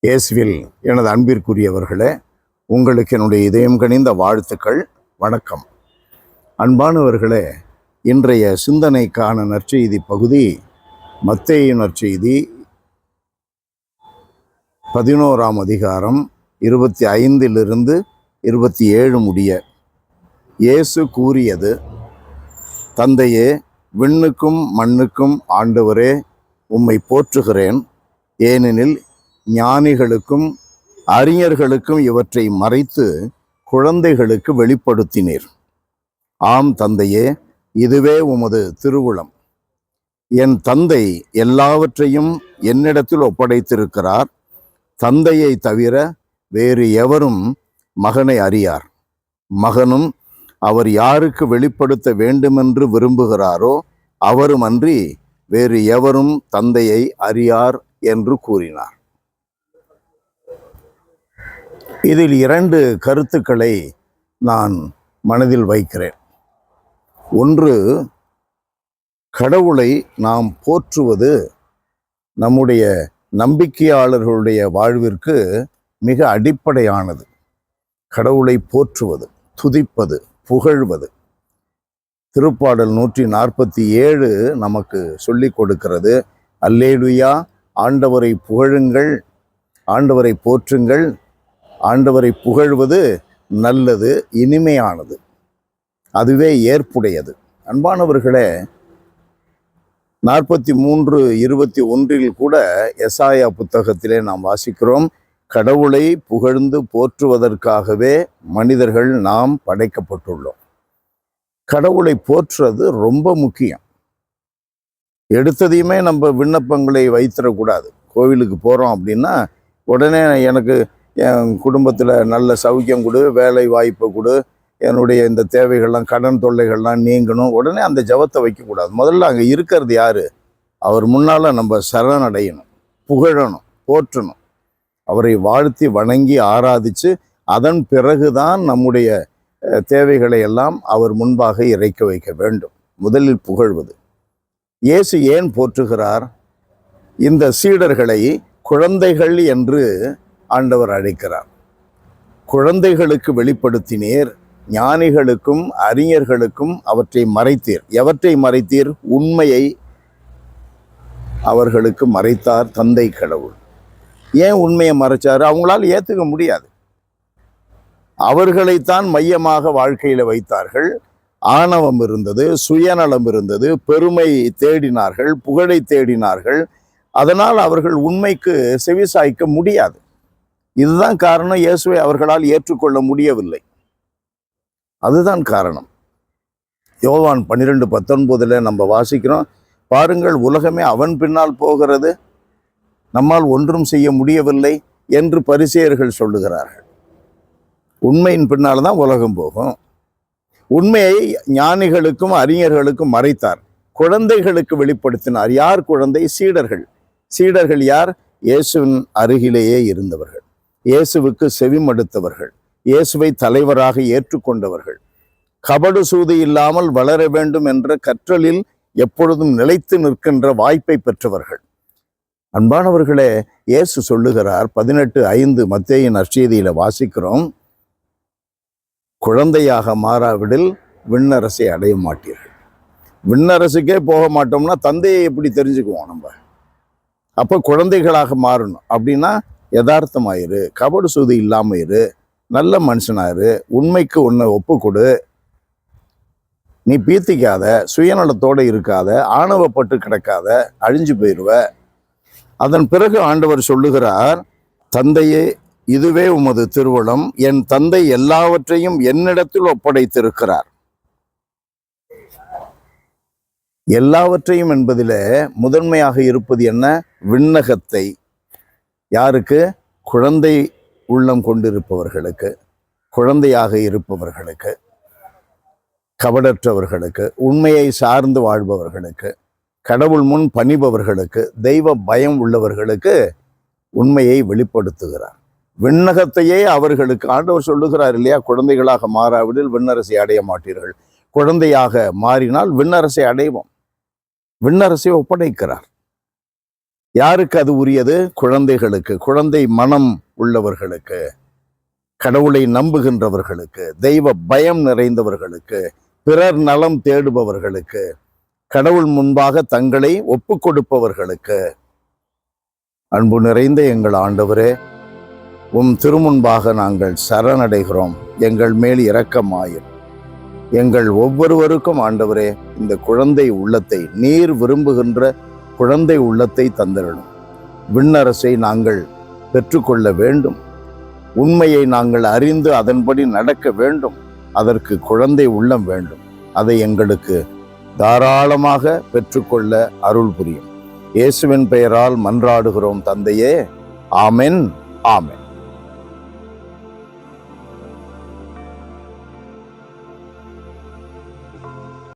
இயேசுவில் எனது அன்பிற்குரியவர்களே, உங்களுக்கு என்னுடைய இதயம் கனிந்த வாழ்த்துக்கள். வணக்கம். அன்பானவர்களே, இன்றைய சிந்தனைக்கான நற்செய்தி பகுதி மத்தேயு நற்செய்தி 11ஆம் அதிகாரம் 25 27 முடிய. இயேசு கூறியது: தந்தையே, விண்ணுக்கும் மண்ணுக்கும் ஆண்டவரே, உம்மை போற்றுகிறேன். ஏனெனில் ஞானிகளுக்கும் அறிஞர்களுக்கும் இவற்றை மறைத்து குழந்தைகளுக்கு வெளிப்படுத்தினீர். ஆம் தந்தையே, இதுவே உமது திருவுளம். என் தந்தை எல்லாவற்றையும் என்னிடத்தில் ஒப்படைத்திருக்கிறார். தந்தையை தவிர வேறு எவரும் மகனை அறியார். மகனும் அவர் யாருக்கு வெளிப்படுத்த வேண்டுமென்று விரும்புகிறாரோ அவருமன்றி வேறு எவரும் தந்தையை அறியார் என்று கூறினார். இதில் 2 கருத்துக்களை நான் மனதில் வைக்கிறேன். ஒன்று, கடவுளை நாம் போற்றுவது நம்முடைய நம்பிக்கையாளர்களுடைய வாழ்விற்கு மிக அடிப்படையானது. கடவுளை போற்றுவது, துதிப்பது, புகழ்வது. திருப்பாடல் 147 நமக்கு சொல்லிக் கொடுக்கிறது: அல்லேலுயா, ஆண்டவரை புகழுங்கள், ஆண்டவரை போற்றுங்கள். ஆண்டவரை புகழ்வது நல்லது, இனிமையானது, அதுவே ஏற்புடையது. அன்பானவர்களே, 43:21 கூட எசாயா புத்தகத்திலே நாம் வாசிக்கிறோம்: கடவுளை புகழ்ந்து போற்றுவதற்காகவே மனிதர்கள் நாம் படைக்கப்பட்டுள்ளோம். கடவுளை போற்றுறது ரொம்ப முக்கியம். எடுத்ததையுமே நம்ம விண்ணப்பங்களை வைத்திடக்கூடாது. கோவிலுக்கு போகிறோம் அப்படின்னா உடனே எனக்கு என் குடும்பத்தில் நல்ல சௌக்கியம் கொடு, வேலை வாய்ப்பை கொடு, என்னுடைய இந்த தேவைகள்லாம், கடன் தொல்லைகள்லாம் நீங்கணும், உடனே அந்த ஜபத்தை வைக்கக்கூடாது. முதல்ல அங்கே இருக்கிறது யார்? அவர் முன்னால் நம்ம சரணடையணும், புகழணும், போற்றணும், அவரை வாழ்த்தி வணங்கி ஆராதித்து அதன் பிறகுதான் நம்முடைய தேவைகளை எல்லாம் அவர் முன்பாக இறைக்க வைக்க வேண்டும். முதலில் புகழ்வது. இயேசு ஏன் போற்றுகிறார்? இந்த சீடர்களை குழந்தைகள் என்று ஆண்டவர் அழைக்கிறார். குழந்தைகளுக்கு வெளிப்படுத்தினீர், ஞானிகளுக்கும் அறிஞர்களுக்கும் அவற்றை மறைத்தீர். எவற்றை மறைத்தீர்? உண்மையை அவர்களுக்கு மறைத்தார் தந்தை கடவுள். ஏன் உண்மையை மறைச்சாரு? அவங்களால் ஏற்றுக்க முடியாது. அவர்களைத்தான் மையமாக வாழ்க்கையில் வைத்தார்கள். ஆணவம் இருந்தது, சுயநலம் இருந்தது, பெருமை தேடினார்கள், புகழை தேடினார்கள். அதனால் அவர்கள் உண்மைக்கு செவிசாய்க்க முடியாது. இதுதான் காரணம். இயேசுவை அவர்களால் ஏற்றுக்கொள்ள முடியவில்லை. அதுதான் காரணம். யோவான் 12:19 நம்ம வாசிக்கிறோம்: பாருங்கள், உலகமே அவன் பின்னால் போகிறது, நம்மால் ஒன்றும் செய்ய முடியவில்லை என்று பரிசேயர்கள் சொல்லுகிறார்கள். உண்மையின் பின்னால் தான் உலகம் போகும். உண்மையை ஞானிகளுக்கும் அறிஞர்களுக்கும் மறைத்தார், குழந்தைகளுக்கு வெளிப்படுத்தினார். யார் குழந்தை? சீடர்கள். சீடர்கள் யார்? இயேசுவின் அருகிலேயே இருந்தவர்கள், இயேசுவுக்கு செவிமடுத்தவர்கள், இயேசுவை தலைவராக ஏற்றுக்கொண்டவர்கள், கபடு சூது இல்லாமல் வளர வேண்டும் என்ற கற்றலில் எப்பொழுதும் நிலைத்து நிற்கின்ற வாய்ப்பை பெற்றவர்கள். அன்பானவர்களே, இயேசு சொல்லுகிறார் 18:5 மத்தேயு நற்செய்தியில வாசிக்கிறோம்: குழந்தையாக மாறாவிடில் விண்ணரசை அடைய மாட்டீர்கள். விண்ணரசுக்கே போக மாட்டோம்னா தந்தையை எப்படி தெரிஞ்சுக்குவோம் நம்ம? அப்போ குழந்தைகளாக மாறணும் அப்படின்னா யதார்த்தமாயிரு, கபடு சூது இல்லாம இரு, நல்ல மனுஷனாயிரு, உண்மைக்கு உன்னை ஒப்பு கொடு, நீ பீத்திக்காத, சுயநலத்தோடு இருக்காத, ஆணவப்பட்டு கிடக்காத, அழிஞ்சு போயிடுவ. அதன் பிறகு ஆண்டவர் சொல்லுகிறார்: தந்தையே, இதுவே உமது திருவுளம். என் தந்தை எல்லாவற்றையும் என்னிடத்தில் ஒப்படைத்திருக்கிறார். எல்லாவற்றையும் என்பதில் முதன்மையாக இருப்பது என்ன? விண்ணகத்தை. யாருக்கு? குழந்தை உள்ளம் கொண்டிருப்பவர்களுக்கு, குழந்தையாக இருப்பவர்களுக்கு, கபடற்றவர்களுக்கு, உண்மையை சார்ந்து வாழ்பவர்களுக்கு, கடவுள் முன் பணிபவர்களுக்கு, தெய்வ பயம் உள்ளவர்களுக்கு உண்மையை வெளிப்படுத்துகிறார். விண்ணகத்தையே அவர்களுக்கு ஆண்டவர் சொல்லுகிறார் இல்லையா? குழந்தைகளாக மாறாவிடில் விண்ணரசை அடைய மாட்டீர்கள். குழந்தையாக மாறினால் விண்ணரசை அடைவோம். விண்ணரசை ஒப்படைக்கிறார். யாருக்கு அது உரியது? குழந்தைகளுக்கு, குழந்தை மனம் உள்ளவர்களுக்கு, கடவுளை நம்புகின்றவர்களுக்கு, தெய்வ பயம் நிறைந்தவர்களுக்கு, பிறர் நலம் தேடுபவர்களுக்கு, கடவுள் முன்பாக தங்களை ஒப்பு கொடுப்பவர்களுக்கு. அன்பு நிறைந்த எங்கள் ஆண்டவரே, உம் திருமுன்பாக நாங்கள் சரணடைகிறோம். எங்கள் மேல் இரக்கமாயிரும். எங்கள் ஒவ்வொருவருக்கும் ஆண்டவரே, இந்த குழந்தை உள்ளத்தை, நீர் விரும்புகின்ற குழந்தை உள்ளத்தை தந்திரணும். விண்ணரசை நாங்கள் பெற்றுக்கொள்ள வேண்டும். உண்மையை நாங்கள் அறிந்து அதன்படி நடக்க வேண்டும். அதற்கு குழந்தை உள்ளம் வேண்டும். அதை எங்களுக்கு தாராளமாக பெற்றுக்கொள்ள அருள் புரியும். இயேசுவின் பெயரால் மன்றாடுகிறோம் தந்தையே. ஆமென், ஆமென்.